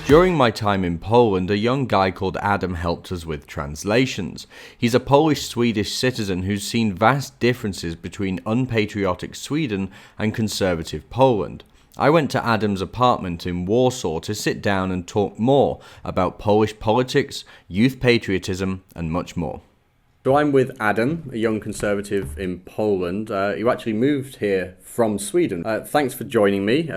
During my time in Poland, a young guy called Adam helped us with translations. He's a Polish-Swedish citizen who's seen vast differences between unpatriotic Sweden and conservative Poland. I went to Adam's apartment in Warsaw to sit down and talk more about Polish politics, youth patriotism, and much more. So I'm with Adam, a young conservative in Poland. You actually moved here from Sweden. Thanks for joining me.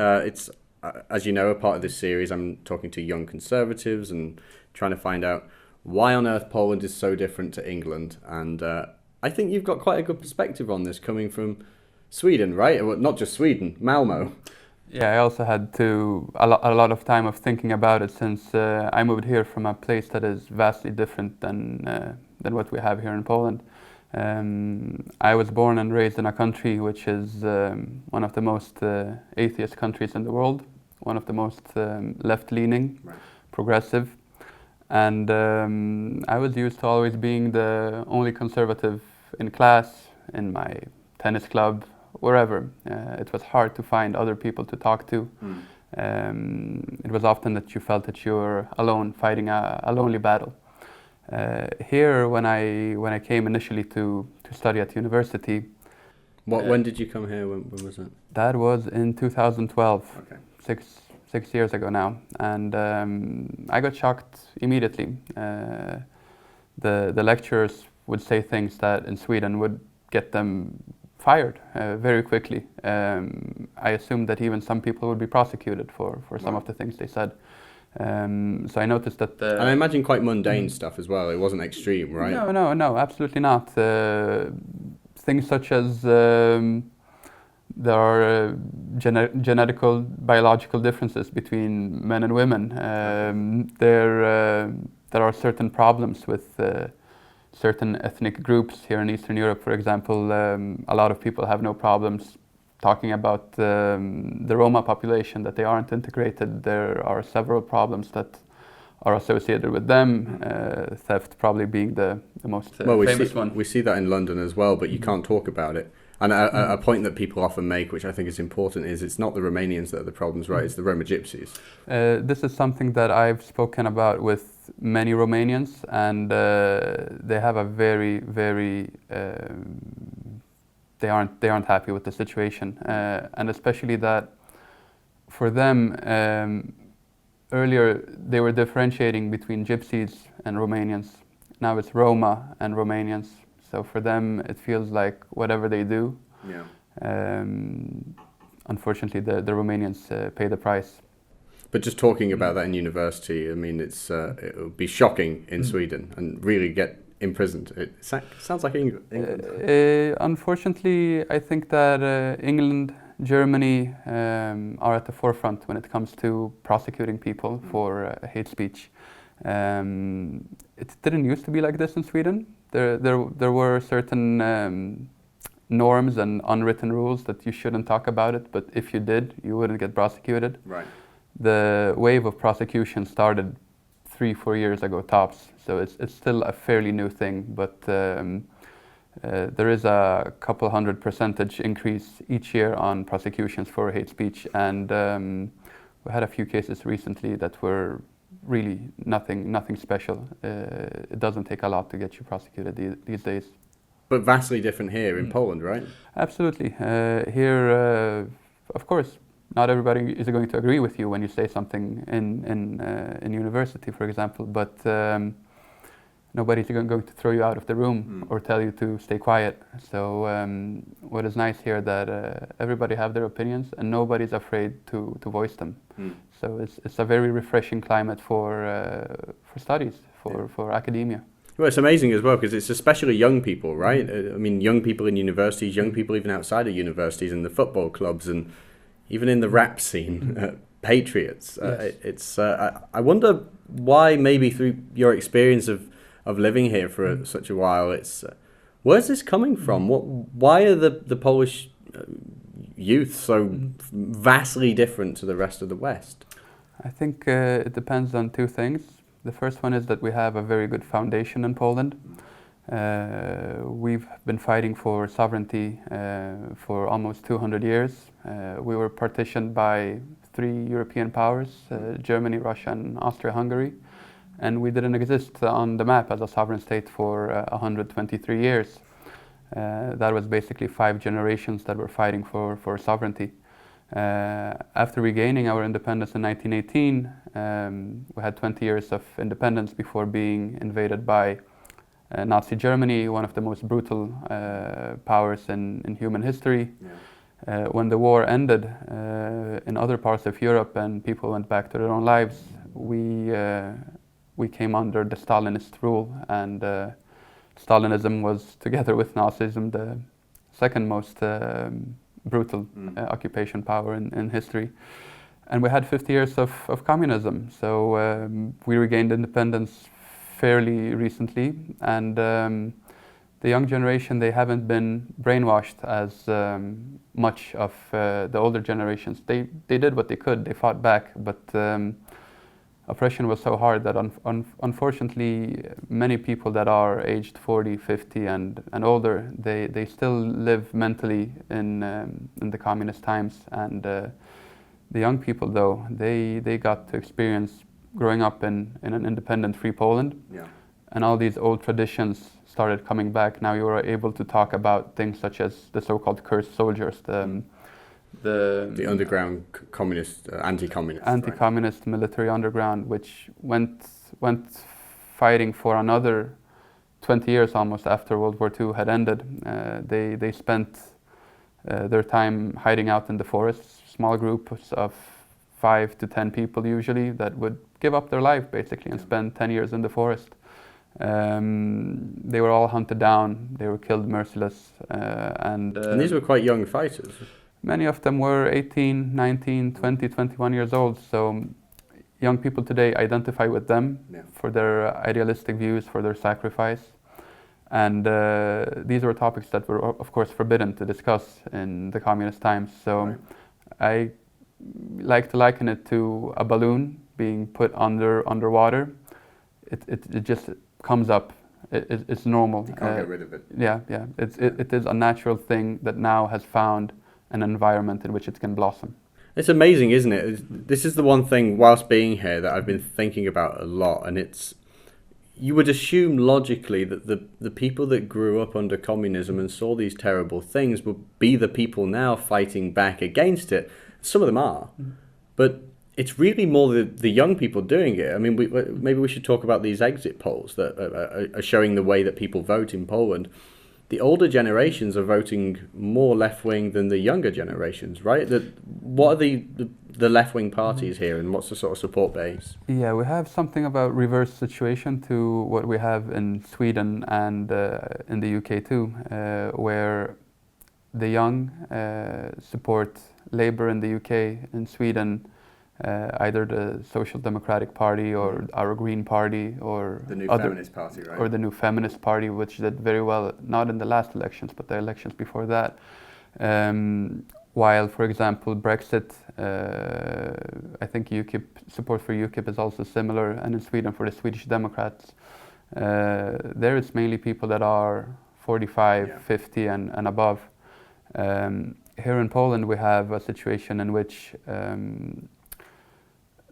As you know, a part of this series, I'm talking to young conservatives and trying to find out why on earth Poland is so different to England. And I think you've got quite a good perspective on this coming from Sweden, right? Well, not just Sweden, Malmo. Yeah, I also had a lot of time of thinking about it since I moved here from a place that is vastly different than what we have here in Poland. I was born and raised in a country which is one of the most atheist countries in the world, one of the most left-leaning, right, progressive, and I was used to always being the only conservative in class, in my tennis club, wherever. It was hard to find other people to talk to. It was often that you felt that you were alone, fighting a lonely battle. Here, when I came initially to study at university. When did you come here? When was that? That was in 2012. Okay. Six years ago now, and I got shocked immediately. The lecturers would say things that in Sweden would get them fired very quickly. I assumed that even some people would be prosecuted for some of the things they said. So I noticed that... and I imagine quite mundane stuff as well. It wasn't extreme, right? No, absolutely not. Things such as there are genetical, biological differences between men and women. There are certain problems with certain ethnic groups here in Eastern Europe, for example. A lot of people have no problems talking about the Roma population, that they aren't integrated. There are several problems that are associated with them, theft probably being the most famous one. We see that in London as well, but you can't talk about it. And a point that people often make, which I think is important, is it's not the Romanians that are the problems, right? It's the Roma gypsies. This is something that I've spoken about with many Romanians, and they have a very they aren't happy with the situation, and especially that for them earlier they were differentiating between gypsies and Romanians. Now it's Roma and Romanians. So for them it feels like whatever they do. Yeah. Unfortunately, the Romanians pay the price. But just talking about that in university, I mean, it would be shocking in Sweden and really get imprisoned. It sounds like England. Unfortunately, I think that England, Germany are at the forefront when it comes to prosecuting people for hate speech. It didn't used to be like this in Sweden. There were certain norms and unwritten rules that you shouldn't talk about it, but if you did, you wouldn't get prosecuted. Right. The wave of prosecution started 3-4 years ago tops, so it's still a fairly new thing, but there is a couple 100% increase each year on prosecutions for hate speech, and we had a few cases recently that were really nothing special. It doesn't take a lot to get you prosecuted these days. But vastly different here in Poland, right? Absolutely. Here, of course, not everybody is going to agree with you when you say something in university, for example, but nobody's going to throw you out of the room or tell you to stay quiet. So what is nice here that everybody have their opinions and nobody's afraid to voice them. So it's a very refreshing climate for studies, for academia. Well, it's amazing as well because it's especially young people, right? I mean, young people in universities, young people even outside of universities, in the football clubs, and even in the rap scene, patriots. Yes. I wonder why, maybe through your experience of living here for such a while, where's this coming from? Why are the Polish youth so vastly different to the rest of the West? I think it depends on two things. The first one is that we have a very good foundation in Poland. We've been fighting for sovereignty for almost 200 years. We were partitioned by three European powers, Germany, Russia, and Austria-Hungary. And we didn't exist on the map as a sovereign state for 123 years. That was basically 5 generations that were fighting for sovereignty. After regaining our independence in 1918, we had 20 years of independence before being invaded by Nazi Germany, one of the most brutal powers in human history. Yeah. When the war ended in other parts of Europe and people went back to their own lives, we came under the Stalinist rule, and Stalinism was, together with Nazism, the second most brutal occupation power in history. And we had 50 years of communism, so we regained independence fairly recently, and the young generation, they haven't been brainwashed as much of the older generations. They did what they could, they fought back, but oppression was so hard that unfortunately many people that are aged 40, 50 and older, they still live mentally in the communist times. And the young people, though, they got to experience growing up in an independent, free Poland. Yeah. And all these old traditions started coming back. Now you are able to talk about things such as the so-called cursed soldiers, the underground communist, anti-communist military underground, which went fighting for another 20 years almost after World War II had ended. They spent their time hiding out in the forests, small groups of 5 to 10 people usually that would give up their life basically and spend 10 years in the forest. They were all hunted down, they were killed merciless. And these were quite young fighters. Many of them were 18, 19, 20, 21 years old. So young people today identify with them for their idealistic views, for their sacrifice. And these were topics that were, of course, forbidden to discuss in the communist times. So I like to liken it to a balloon being put underwater. It just comes up. It's normal. You can't get rid of it. Yeah. It is a natural thing that now has found an environment in which it can blossom. It's amazing, isn't it? This is the one thing, whilst being here, that I've been thinking about a lot, and it's, you would assume logically that the people that grew up under communism and saw these terrible things would be the people now fighting back against it. Some of them are, but it's really more the young people doing it. I mean, maybe we should talk about these exit polls that are showing the way that people vote in Poland. The older generations are voting more left-wing than the younger generations, right? What are the left-wing parties here, and what's the sort of support base? Yeah, we have something about reverse situation to what we have in Sweden and in the UK too, where the young support Labour in the UK. In Sweden, either the Social Democratic Party or our Green Party or the New Feminist Party, right? Or the New Feminist Party, which did very well, not in the last elections, but the elections before that. While, for example, Brexit, I think UKIP, support for UKIP is also similar, and in Sweden for the Swedish Democrats. There it's mainly people that are 45, 50 and above. Here in Poland we have a situation in which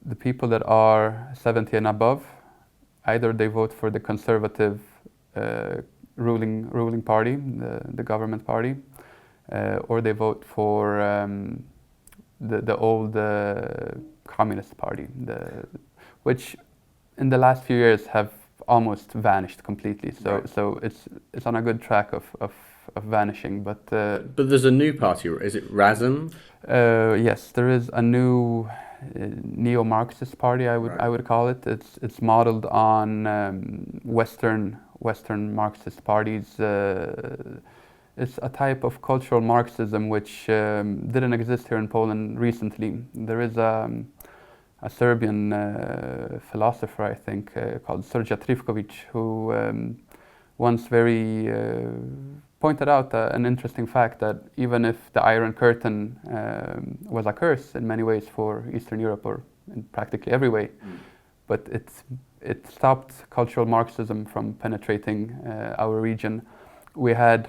the people that are 70 and above, either they vote for the conservative ruling party, the government party, or they vote for the old communist party, which in the last few years have almost vanished completely. So it's on a good track of vanishing. But there's a new party. Is it Razem? Yes, there is a new neo-Marxist party, I would call it. It's modeled on Western Marxist parties. It's a type of cultural Marxism which didn't exist here in Poland recently. There is a Serbian philosopher, I think, called Srđan Trifković, who once very pointed out an interesting fact that even if the Iron Curtain was a curse in many ways for Eastern Europe, or in practically every way, but it stopped cultural Marxism from penetrating our region. We had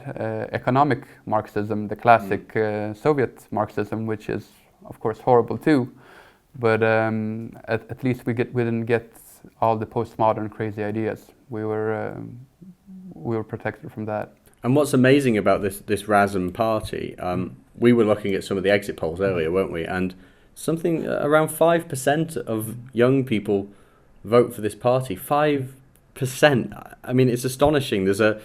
economic Marxism, the classic Soviet Marxism, which is of course horrible too, but at least we didn't get all the postmodern crazy ideas. We were protected from that. And what's amazing about this RASM party, we were looking at some of the exit polls earlier, weren't we? And something around 5% of young people vote for this party. 5%. I mean, it's astonishing. There's a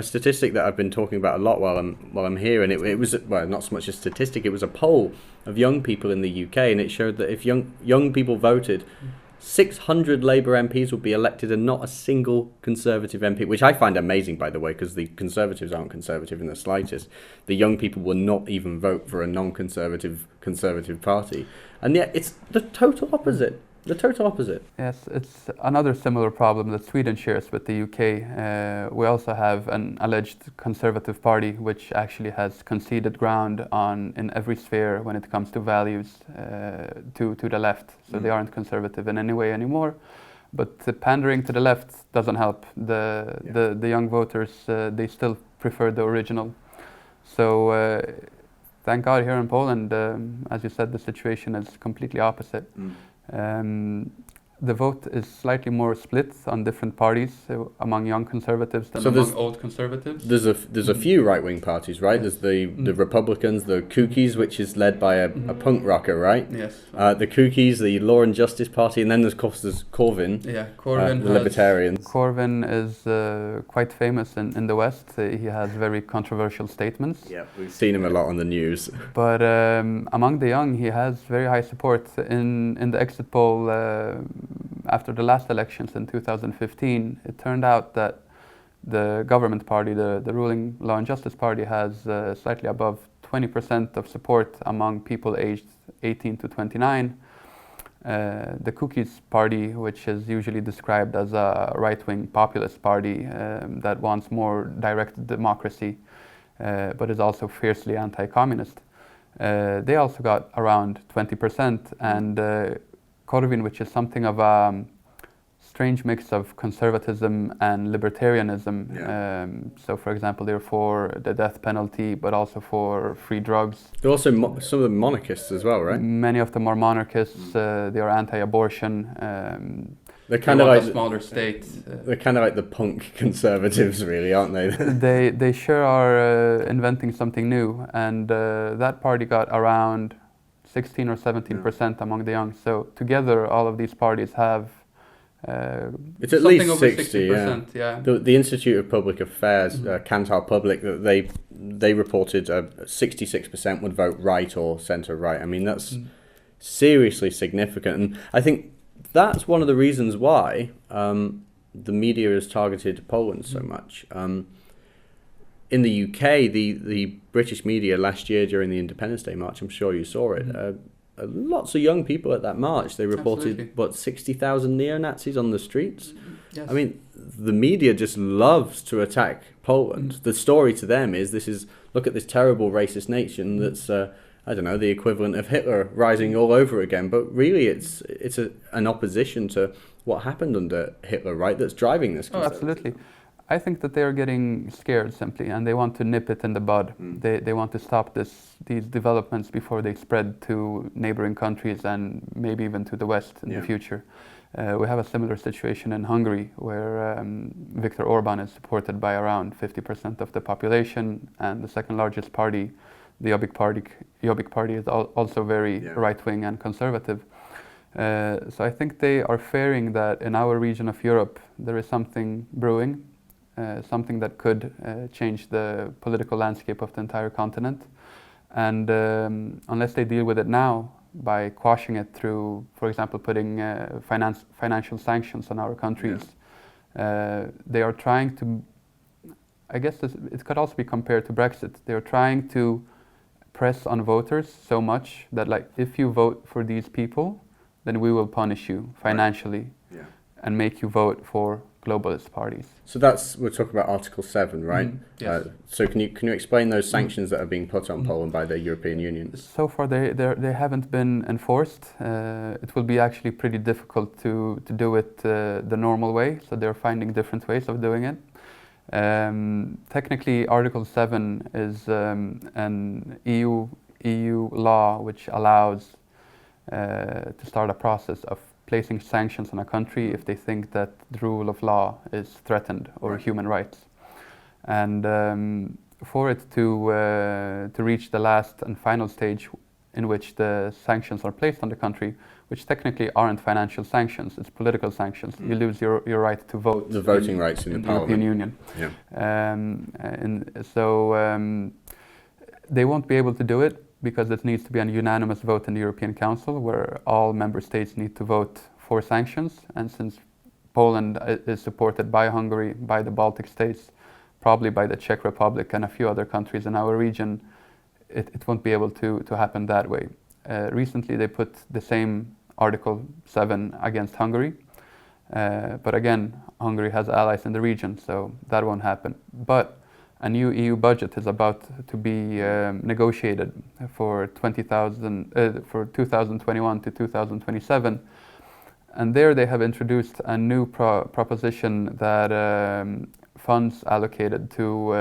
statistic that I've been talking about a lot while I'm here, and it was, well, not so much a statistic, it was a poll of young people in the UK, and it showed that if young people voted, 600 Labour MPs would be elected and not a single Conservative MP, which I find amazing, by the way, because the Conservatives aren't Conservative in the slightest. The young people will not even vote for a non-Conservative Conservative party. And yet it's the total opposite. The total opposite. Yes, it's another similar problem that Sweden shares with the UK. We also have an alleged conservative party which actually has conceded ground in every sphere when it comes to values to the left. So they aren't conservative in any way anymore. But the pandering to the left doesn't help. The young voters, they still prefer the original. So thank God here in Poland, as you said, the situation is completely opposite. The vote is slightly more split on different parties among young conservatives than among old conservatives. There's a few right-wing parties, right? There's the Republicans, the Kookies, which is led by a punk rocker, right? Yes. The Kookies, the Law and Justice Party, and then of course there's Corvin, the Libertarians. Corvin is quite famous in the West. He has very controversial statements. Yeah, we've seen him a lot on the news. But among the young, he has very high support. In the exit poll after the last elections in 2015, it turned out that the government party, the ruling Law and Justice Party, has slightly above 20% of support among people aged 18 to 29. The Cookies Party, which is usually described as a right-wing populist party that wants more direct democracy, but is also fiercely anti-communist, they also got around 20%, and Corvin, which is something of a strange mix of conservatism and libertarianism. So, for example, they're for the death penalty, but also for free drugs. They're also some of them monarchists as well, right? Many of them are monarchists. They are anti-abortion. They're kind of like a smaller state. They're kind of like the punk conservatives, really, aren't they? They sure are inventing something new, and that party got around 16 or 17% among the young. So together, all of these parties have it's at least over 60%. 60%, yeah. The Institute of Public Affairs, Kantar Public, they reported 66% would vote right or centre right. I mean, that's seriously significant, and I think that's one of the reasons why the media has targeted Poland so much. In the UK, the British media last year during the Independence Day march, I'm sure you saw it, lots of young people at that march. They reported, 60,000 neo-Nazis on the streets? Yes. I mean, the media just loves to attack Poland. The story to them is, look at this terrible racist nation that's, I don't know, the equivalent of Hitler rising all over again. But really, it's an opposition to what happened under Hitler, right, that's driving this. Oh, absolutely. I think that they are getting scared simply, and they want to nip it in the bud. They want to stop these developments before they spread to neighboring countries and maybe even to the West in the future. We have a similar situation in Hungary, where Viktor Orban is supported by around 50% of the population, and the second largest party, the Jobbik party, is also very right-wing and conservative. So I think they are fearing that in our region of Europe there is something brewing. Something that could change the political landscape of the entire continent. And unless they deal with it now by quashing it through, for example, putting financial sanctions on our countries, they are trying to, I guess it could also be compared to Brexit. They are trying to press on voters so much that, like, if you vote for these people, then we will punish you financially and make you vote for globalist parties. So we're talking about Article 7, right? Yes. So can you explain those sanctions that are being put on Poland by the European Union? So far they haven't been enforced. It will be actually pretty difficult to do it the normal way, so they're finding different ways of doing it. Technically, Article 7 is an EU law which allows to start a process of placing sanctions on a country if they think that the rule of law is threatened or human rights. And for it to reach the last and final stage in which the sanctions are placed on the country, which technically aren't financial sanctions, it's political sanctions. You lose your right to vote. The voting rights in the European Union. Yeah. So they won't be able to do it because it needs to be a unanimous vote in the European Council where all member states need to vote for sanctions. And since Poland is supported by Hungary, by the Baltic states, probably by the Czech Republic and a few other countries in our region, it won't be able to happen that way. Recently they put the same Article 7 against Hungary, but again, Hungary has allies in the region, so that won't happen. But a new EU budget is about to be negotiated for 2021 to 2027, and there they have introduced a new proposition that funds allocated to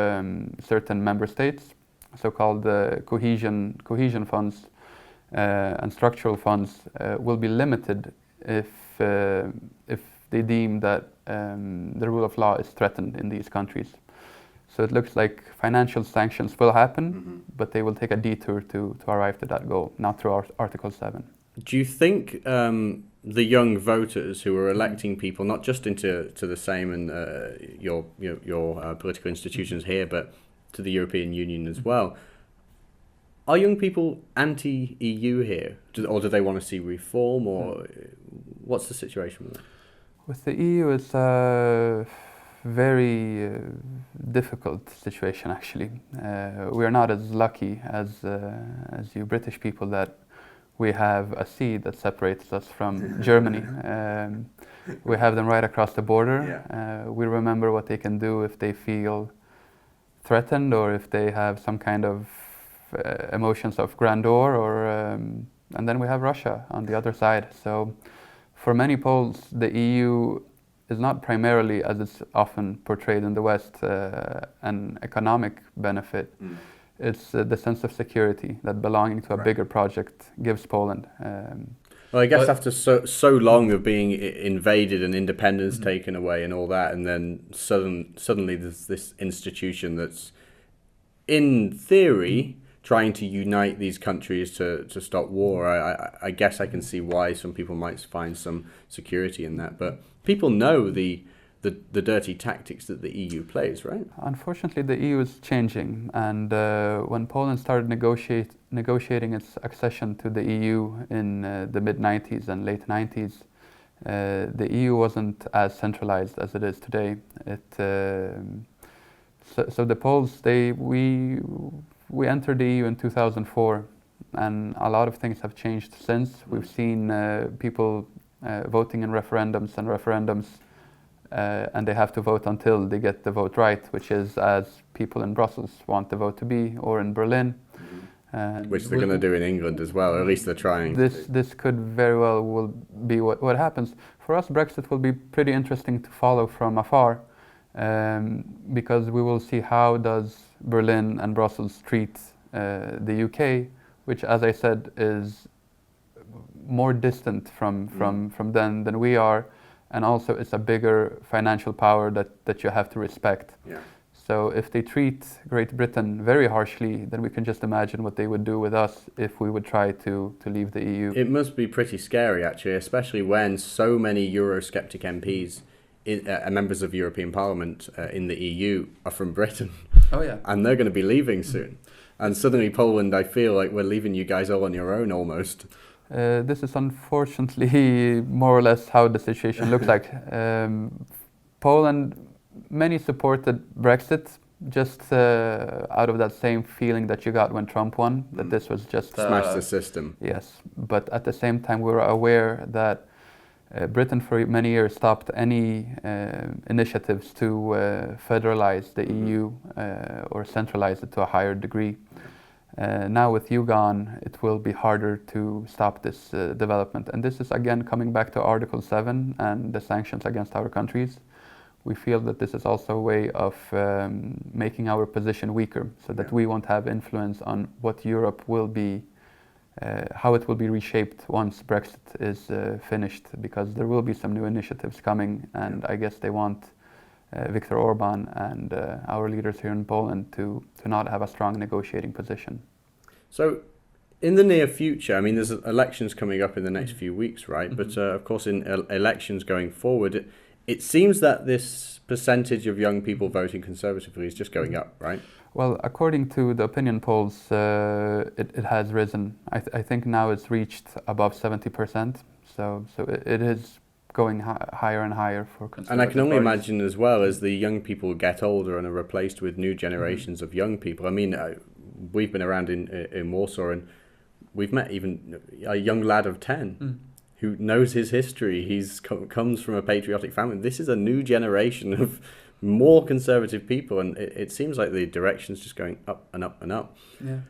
certain member states, so-called cohesion funds and structural funds, will be limited if they deem that the rule of law is threatened in these countries. So it looks like financial sanctions will happen, but they will take a detour to arrive to that goal, not through Article 7. Do you think the young voters who are electing people, not just into the Sejm and your political institutions here, but to the European Union as well, are young people anti-EU here, or do they want to see reform, or what's the situation with that? With the EU, it's a very difficult situation, actually. We are not as lucky as you British people that we have a sea that separates us from Germany. We have them right across the border. We remember what they can do if they feel threatened or if they have some kind of emotions of grandeur, or and then we have Russia on the other side. So for many Poles, the EU is not primarily, as it's often portrayed in the West, an economic benefit. It's the sense of security that belonging to a bigger project gives Poland. Well, I guess after so long of being invaded and independence taken away and all that, and then suddenly there's this institution that's, in theory, trying to unite these countries to stop war. I guess I can see why some people might find some security in that, but people know the dirty tactics that the EU plays, right? Unfortunately, the EU is changing, and when Poland started negotiating its accession to the EU in the mid-90s and late 90s, the EU wasn't as centralized as it is today. So the Poles, we entered the EU in 2004, and a lot of things have changed since. We've seen people voting in referendums, and they have to vote until they get the vote right, which is as people in Brussels want the vote to be, or in Berlin. Which they're going to do in England as well, or at least they're trying. This could very well will be what happens. For us, Brexit will be pretty interesting to follow from afar, because we will see how does Berlin and Brussels treat the UK, which, as I said, is more distant from them than we are, and also it's a bigger financial power that you have to respect. So if they treat Great Britain very harshly, then we can just imagine what they would do with us if we would try to leave the EU. It must be pretty scary, actually, especially when so many Eurosceptic MPs, members of European Parliament in the EU, are from Britain. Oh yeah. And they're going to be leaving soon. And suddenly Poland, I feel like we're leaving you guys all on your own almost. This is unfortunately more or less how the situation looks like. Poland, many supported Brexit just out of that same feeling that you got when Trump won, that this was just... Smash the system. Yes, but at the same time we were aware that Britain for many years stopped any initiatives to federalize the EU or centralize it to a higher degree. Now with you gone, it will be harder to stop this development. And this is again coming back to Article 7 and the sanctions against our countries. We feel that this is also a way of making our position weaker, so that we won't have influence on what Europe will be how it will be reshaped once Brexit is finished, because there will be some new initiatives coming, and I guess they want Viktor Orban and our leaders here in Poland to not have a strong negotiating position. So, in the near future, I mean, there's elections coming up in the next few weeks, right? Mm-hmm. But of course, in elections going forward, it seems that this percentage of young people voting conservatively is just going up, right? Well, according to the opinion polls, it has risen. I think now it's reached above 70%. So it is going higher and higher for conservative And I can only parties. imagine as well, as the young people get older and are replaced with new generations of young people. I mean, we've been around in Warsaw, and we've met even a young lad of 10 who knows his history. He's comes from a patriotic family. This is a new generation of more conservative people, and it seems like the direction's just going up and up and up. Yeah.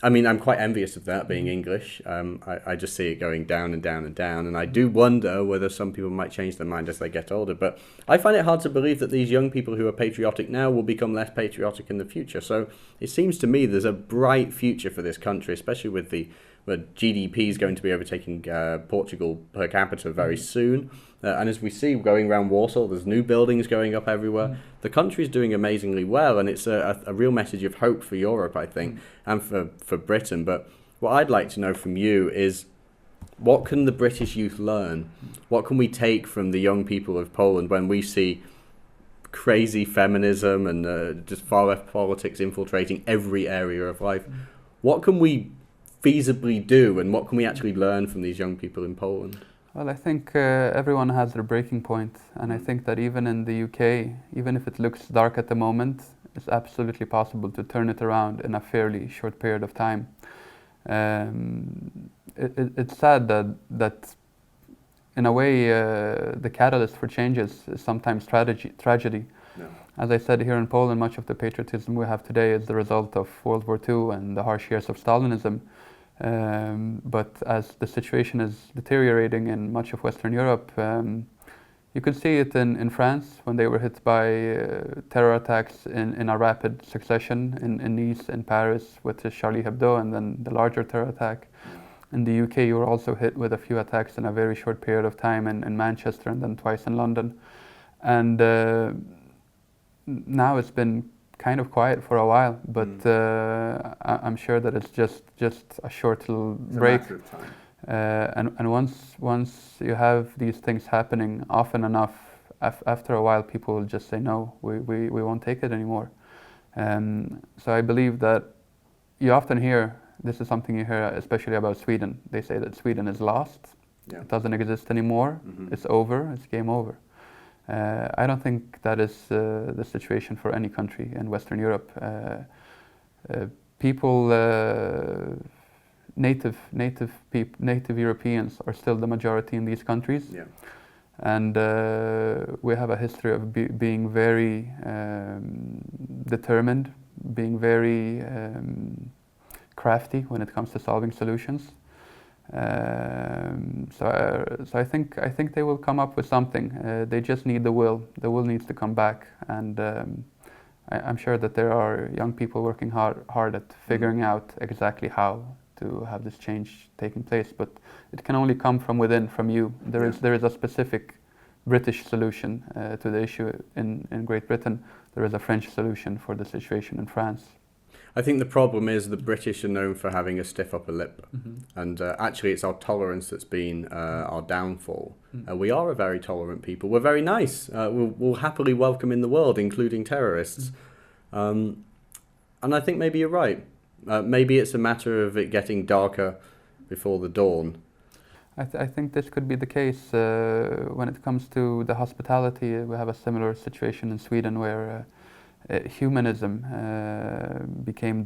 I mean, I'm quite envious of that, being English. I just see it going down and down and down, and I do wonder whether some people might change their mind as they get older. But I find it hard to believe that these young people who are patriotic now will become less patriotic in the future. So it seems to me there's a bright future for this country, especially with the GDP is going to be overtaking Portugal per capita very soon. And as we see going around Warsaw, there's new buildings going up everywhere. The country is doing amazingly well, and it's a real message of hope for Europe, I think, and for Britain. But what I'd like to know from you is, what can the British youth learn? What can we take from the young people of Poland when we see crazy feminism and just far-left politics infiltrating every area of life? What can we feasibly do, and what can we actually learn from these young people in Poland? Well, I think everyone has their breaking point, and I think that even in the UK, even if it looks dark at the moment, it's absolutely possible to turn it around in a fairly short period of time. It's sad that in a way the catalyst for changes is sometimes tragedy. No. As I said, here in Poland, much of the patriotism we have today is the result of World War II and the harsh years of Stalinism. But as the situation is deteriorating in much of Western Europe, you could see it in France when they were hit by terror attacks in a rapid succession in Nice, in Paris with the Charlie Hebdo, and then the larger terror attack. In the UK, you were also hit with a few attacks in a very short period of time in Manchester and then twice in London. And now it's been kind of quiet for a while, but I'm sure that it's just a short little break. It's a matter of time. And once you have these things happening often enough, after a while people will just say, no, we won't take it anymore. So I believe that you often hear, this is something you hear especially about Sweden. They say that Sweden is lost. Yeah. It doesn't exist anymore. It's over. It's game over. I don't think that is the situation for any country in Western Europe. People, native Europeans are still the majority in these countries. Yeah. And we have a history of being very determined, being very crafty when it comes to solving solutions. So I think they will come up with something. They just need the will. The will needs to come back, and I'm sure that there are young people working hard at figuring out exactly how to have this change taking place. But it can only come from within, from you. There is a specific British solution to the issue in Great Britain. There is a French solution for the situation in France. I think the problem is the British are known for having a stiff upper lip, and actually it's our tolerance that's been our downfall. We are a very tolerant people. We're very nice. We'll happily welcome in the world, including terrorists. And I think maybe you're right. Maybe it's a matter of it getting darker before the dawn. I think this could be the case when it comes to the hospitality. We have a similar situation in Sweden where humanism became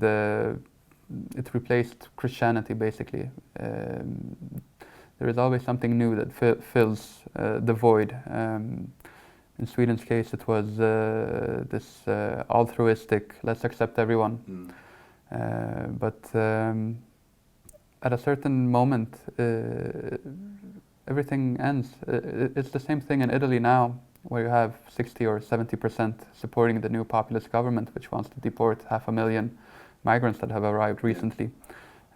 it replaced Christianity basically. There is always something new that fills the void. In Sweden's case, it was this altruistic, let's accept everyone. But at a certain moment, everything ends. It's the same thing in Italy now, where you have 60 or 70% supporting the new populist government, which wants to deport 500,000 migrants that have arrived recently.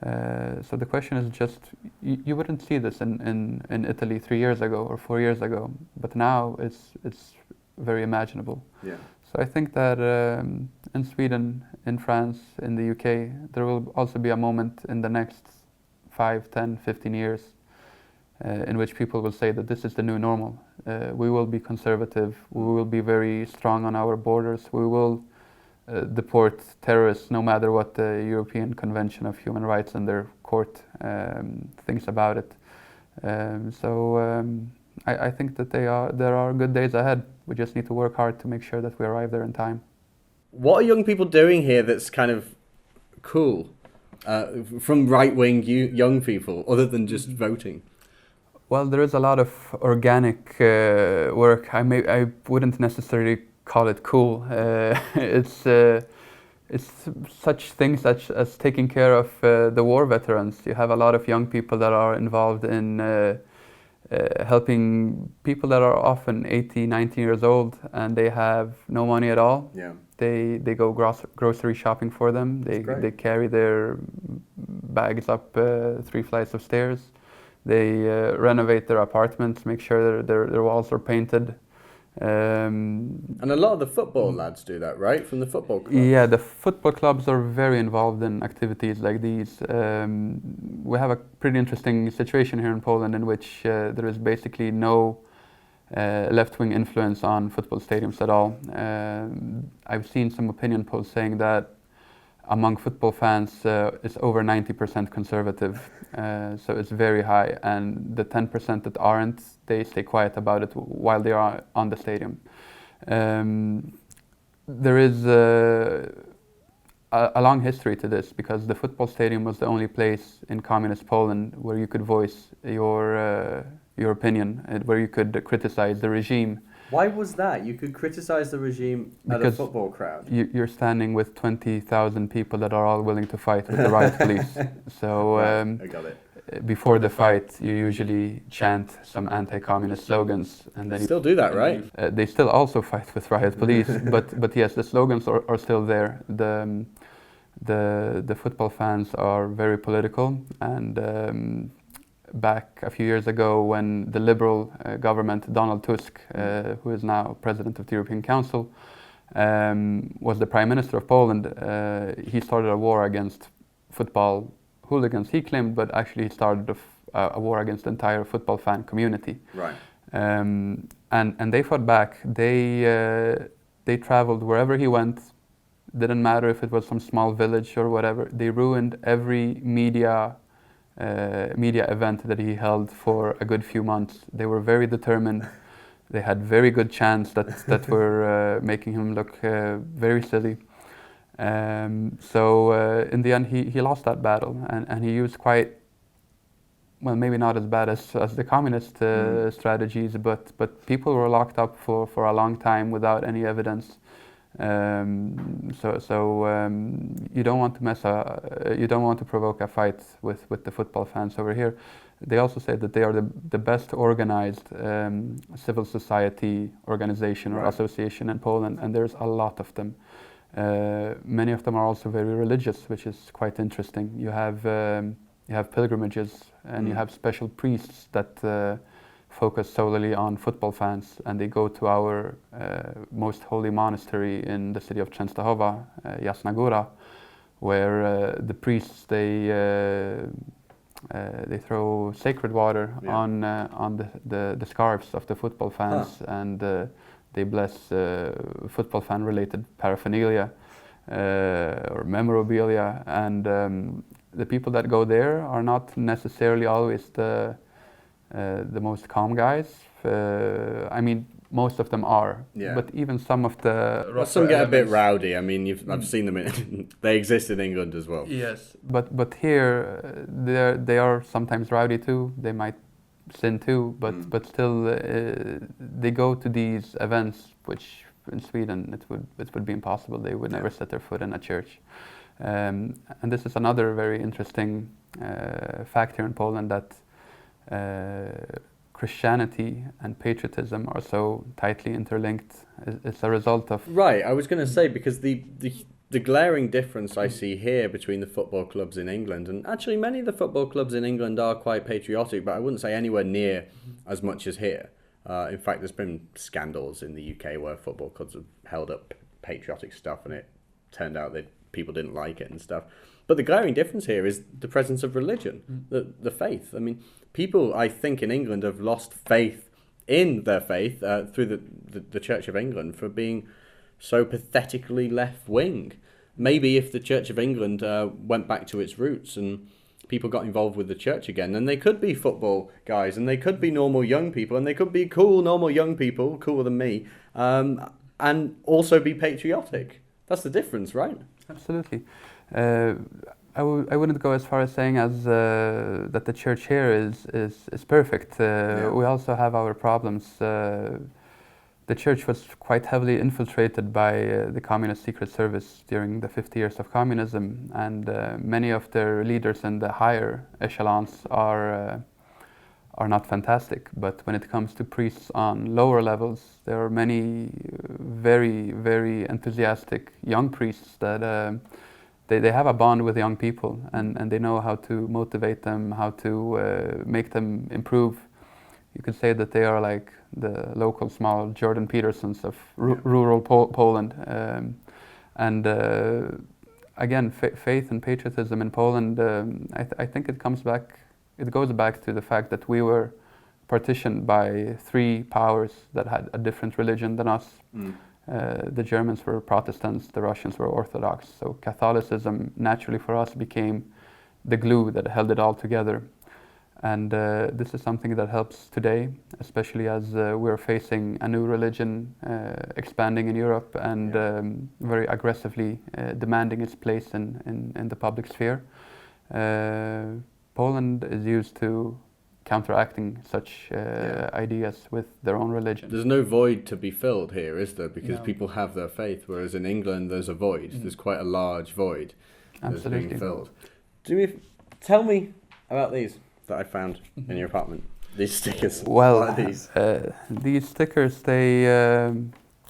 So the question is just, you wouldn't see this in Italy 3 years ago or 4 years ago, but now it's very imaginable. Yeah. So I think that in Sweden, in France, in the UK, there will also be a moment in the next 5, 10, 15 years in which people will say that this is the new normal. We will be conservative, we will be very strong on our borders, we will deport terrorists no matter what the European Convention of Human Rights and their court thinks about it. I think that there are good days ahead. We just need to work hard to make sure that we arrive there in time. What are young people doing here that's kind of cool from right-wing young people, other than just voting? Well, there is a lot of organic work. I wouldn't necessarily call it cool. It's such things as taking care of the war veterans. You have a lot of young people that are involved in helping people that are often 80, 90 years old and they have no money at all. Yeah. They go grocery shopping for them. They carry their bags up 3 flights of stairs. They renovate their apartments, make sure their walls are painted. And a lot of the football lads do that, right? From the football clubs? Yeah, the football clubs are very involved in activities like these. We have a pretty interesting situation here in Poland in which there is basically no left-wing influence on football stadiums at all. I've seen some opinion polls saying that among football fans it's over 90% conservative, so it's very high, and the 10% that aren't, they stay quiet about it while they are on the stadium. There is a long history to this, because the football stadium was the only place in communist Poland where you could voice your opinion, where you could criticize the regime. Why was that? You could criticize the regime at a football crowd. You're standing with 20,000 people that are all willing to fight with the riot police. So I got it. Before the fight, you usually chant some anti-communist slogans, and then still do that, right? They still also fight with riot police, but yes, the slogans are still there. The football fans are very political, and back a few years ago, when the liberal government, Donald Tusk, who is now president of the European Council, was the prime minister of Poland, he started a war against football hooligans, he claimed, but actually he started a war against the entire football fan community. Right. And they fought back. They traveled wherever he went. Didn't matter if it was some small village or whatever. They ruined every media event that he held for a good few months. They were very determined. They had very good chants that were making him look very silly. So in the end, he lost that battle, and he used quite, well, maybe not as bad as the communist strategies, but people were locked up for a long time without any evidence. You don't want to you don't want to provoke a fight with the football fans over here. They also say that they are the best organized civil society organization or association in Poland, and there's a lot of them. Many of them are also very religious, which is quite interesting. You have pilgrimages, and you have special priests that focus solely on football fans, and they go to our most holy monastery in the city of Częstochowa, Jasna Góra, where the priests they throw sacred water on the scarves of the football fans, and they bless football fan related paraphernalia or memorabilia, and the people that go there are not necessarily always the most calm guys. I mean, most of them are, but even some of the some get a bit rowdy. I mean, I've seen them. They exist in England as well. Yes, but here they are sometimes rowdy too. They might sin too, but still they go to these events, which in Sweden it would be impossible. They would never set their foot in a church. And this is another very interesting fact here in Poland, that Christianity and patriotism are so tightly interlinked. It's a result of... Right, I was going to say, because the The glaring difference I see here between the football clubs in England, and actually many of the football clubs in England are quite patriotic, but I wouldn't say anywhere near as much as here. In fact, there's been scandals in the UK where football clubs have held up patriotic stuff and it turned out that people didn't like it and stuff. But the glaring difference here is the presence of religion, the faith. I mean, people, I think, in England have lost faith in their faith through the Church of England for being so pathetically left-wing. Maybe if the Church of England went back to its roots and people got involved with the church again, then they could be football guys and they could be normal young people and they could be cool normal young people, cooler than me, and also be patriotic. That's the difference, right? Absolutely. I wouldn't go as far as saying as that the church here is perfect. We also have our problems. The church was quite heavily infiltrated by the Communist Secret Service during the 50 years of communism, and many of their leaders in the higher echelons are not fantastic. But when it comes to priests on lower levels, there are many very, very enthusiastic young priests that they have a bond with young people, and they know how to motivate them, how to make them improve. You could say that they are like the local small Jordan Petersons of rural Poland. Again, faith and patriotism in Poland, I think it goes back to the fact that we were partitioned by three powers that had a different religion than us. The Germans were Protestants, the Russians were Orthodox. So Catholicism naturally for us became the glue that held it all together. And this is something that helps today, especially as we're facing a new religion expanding in Europe and very aggressively demanding its place in the public sphere. Poland is used to counteracting such ideas with their own religion. There's no void to be filled here, is there? Because people have their faith, whereas in England there's a void. There's quite a large void that's being filled. Tell me about these that I found in your apartment. These stickers. Well, what are these stickers, they are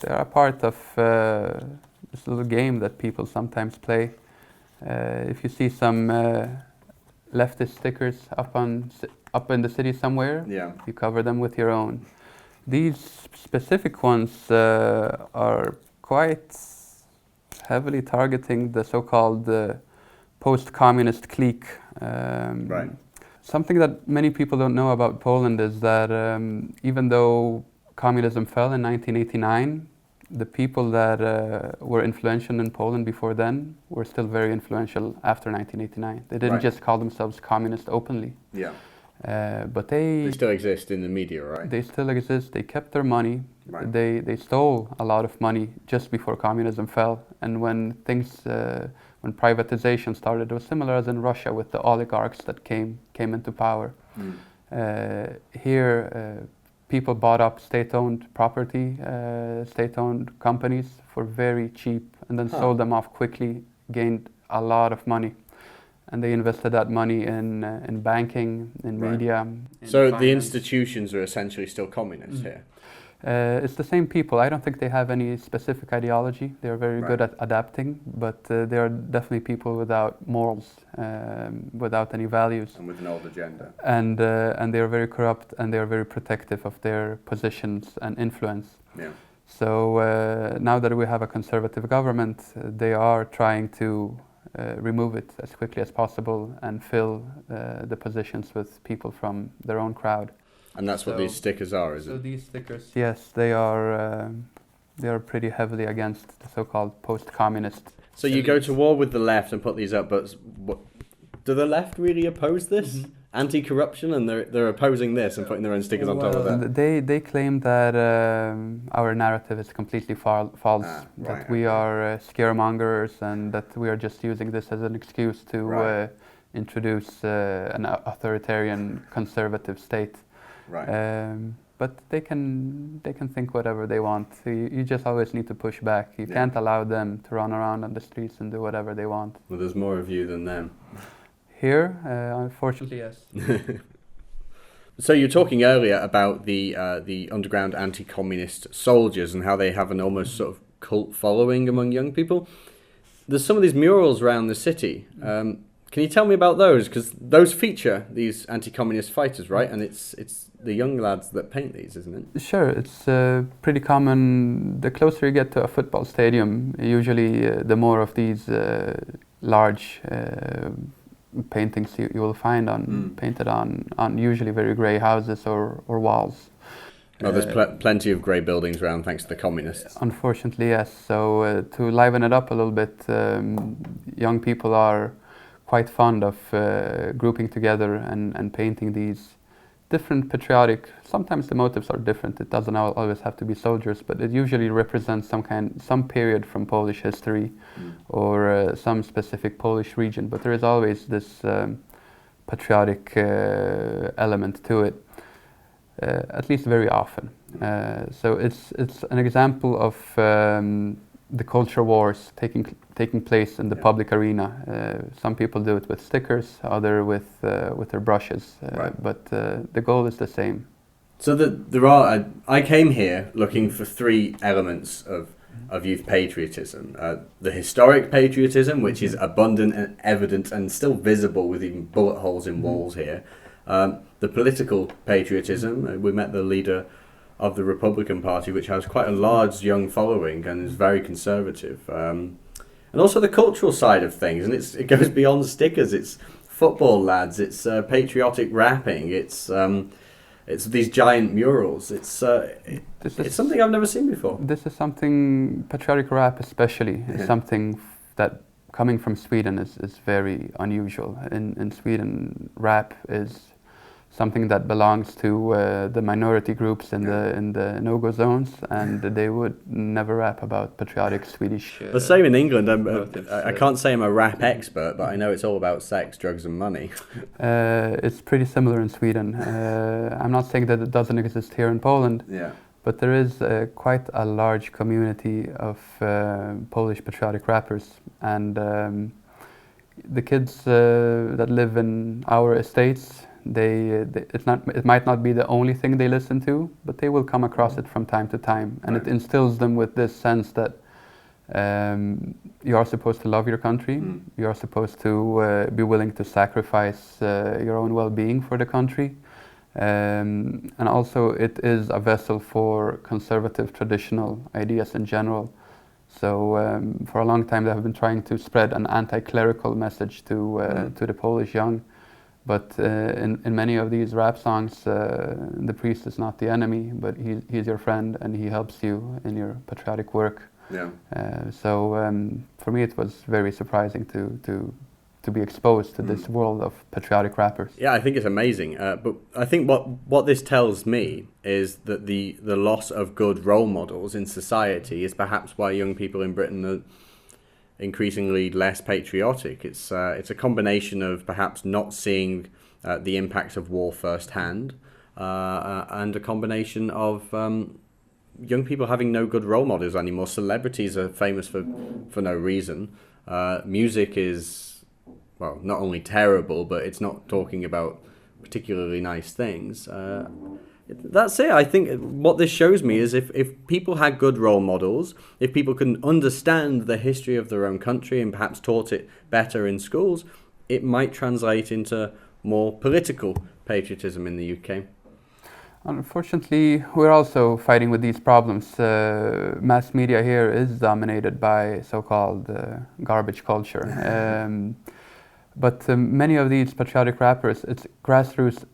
a part of this little game that people sometimes play. If you see some leftist stickers up in the city somewhere, you cover them with your own. These specific ones are quite heavily targeting the so-called post-communist clique. Right. Something that many people don't know about Poland is that even though communism fell in 1989, the people that were influential in Poland before then were still very influential after 1989. They didn't just call themselves communist openly. Yeah. But they still exist in the media, right? They still exist. They kept their money. Right. They stole a lot of money just before communism fell. And when when privatization started, it was similar as in Russia with the oligarchs that came into power. Here, people bought up state-owned property, state-owned companies for very cheap, and then sold them off quickly, gained a lot of money. And they invested that money in banking, in media. So the institutions are essentially still communist here? It's the same people. I don't think they have any specific ideology. They're very good at adapting, but they are definitely people without morals, without any values. And with an old agenda. And they are very corrupt, and they are very protective of their positions and influence. Yeah. So now that we have a conservative government, they are trying to remove it as quickly as possible and fill the positions with people from their own crowd. And that's what these stickers are, is it? So these stickers, yes, they are pretty heavily against the so-called post-communist. So you go to war with the left and put these up, but do the left really oppose this? Anti-corruption, and they're opposing this and putting their own stickers on top of that? They claim that our narrative is completely false, that we are scaremongers and that we are just using this as an excuse to introduce an authoritarian conservative state. Right. But they can think whatever they want. You just always need to push back. You can't allow them to run around on the streets and do whatever they want. Well, there's more of you than them. Here, unfortunately, yes. So you were talking earlier about the underground anti-communist soldiers and how they have an almost sort of cult following among young people. there's some of these murals around the city. Can you tell me about those? Because those feature these anti-communist fighters, right? And it's the young lads that paint these, isn't it? Sure, it's pretty common. The closer you get to a football stadium, usually the more of these large paintings you will find painted on usually very grey houses or walls. Oh, there's plenty of grey buildings around thanks to the communists. Unfortunately, yes. So to liven it up a little bit, young people are quite fond of grouping together and painting these different patriotic. Sometimes the motives are different. It doesn't always have to be soldiers, but it usually represents some period from Polish history or some specific Polish region. But there is always this patriotic element to it, at least very often. So it's an example of the culture wars taking place in the public arena. Some people do it with stickers, other with their brushes, but the goal is the same. So there are. I came here looking for three elements of youth patriotism: the historic patriotism, which is abundant and evident and still visible with even bullet holes in walls here. The political patriotism. We met the leader of the Republican Party, which has quite a large young following and is very conservative. And also the cultural side of things, and it goes beyond stickers. It's football lads, it's patriotic rapping, it's these giant murals. It's something I've never seen before. This is something, patriotic rap especially, is something that coming from Sweden is very unusual. In Sweden, rap is something that belongs to the minority groups in the no-go zones, and they would never rap about patriotic Swedish. The same in England. I can't say I'm a rap expert, but I know it's all about sex, drugs, and money. It's pretty similar in Sweden. I'm not saying that it doesn't exist here in Poland, but there is quite a large community of Polish patriotic rappers, and the kids that live in our estates. It might not be the only thing they listen to, but they will come across it from time to time, and it instills them with this sense that you are supposed to love your country, you are supposed to be willing to sacrifice your own well-being for the country, and also it is a vessel for conservative traditional ideas in general. So for a long time they have been trying to spread an anti-clerical message to the Polish young. But in many of these rap songs, the priest is not the enemy, but he's your friend and he helps you in your patriotic work. So for me it was very surprising to be exposed to this world of patriotic rappers. Yeah, I think it's amazing. But I think what this tells me is that the loss of good role models in society is perhaps why young people in Britain are increasingly less patriotic. It's a combination of perhaps not seeing the impacts of war firsthand, and a combination of young people having no good role models anymore. Celebrities are famous for no reason. Music is, well, not only terrible, but it's not talking about particularly nice things. That's it. I think what this shows me is if people had good role models, if people can understand the history of their own country and perhaps taught it better in schools, it might translate into more political patriotism in the UK. Unfortunately, we're also fighting with these problems. Mass media here is dominated by so-called garbage culture. But many of these patriotic rappers, it's grassroots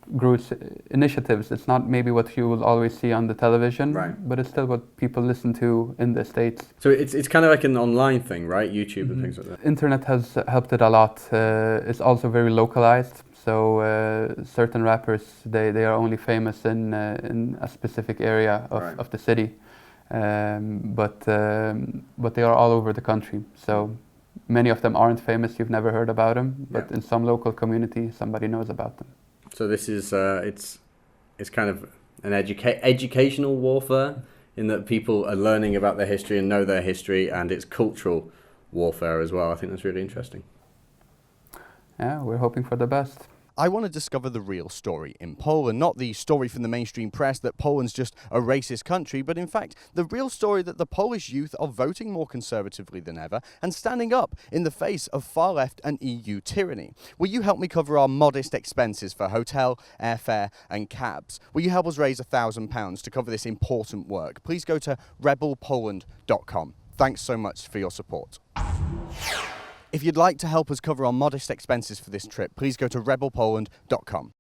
initiatives. It's not maybe what you will always see on the television, but it's still what people listen to in the States. So it's kind of like an online thing, right? YouTube and things like that. Internet has helped it a lot. It's also very localized. So certain rappers, they are only famous in a specific area of the city, but they are all over the country. So many of them aren't famous, you've never heard about them, but in some local community, somebody knows about them. So this is, it's kind of an educational warfare in that people are learning about their history and know their history, and it's cultural warfare as well. I think that's really interesting. Yeah, we're hoping for the best. I want to discover the real story in Poland, not the story from the mainstream press that Poland's just a racist country, but in fact, the real story that the Polish youth are voting more conservatively than ever and standing up in the face of far left and EU tyranny. Will you help me cover our modest expenses for hotel, airfare and cabs? Will you help us raise £1,000 to cover this important work? Please go to rebelpoland.com. Thanks so much for your support. If you'd like to help us cover our modest expenses for this trip, please go to rebelpoland.com.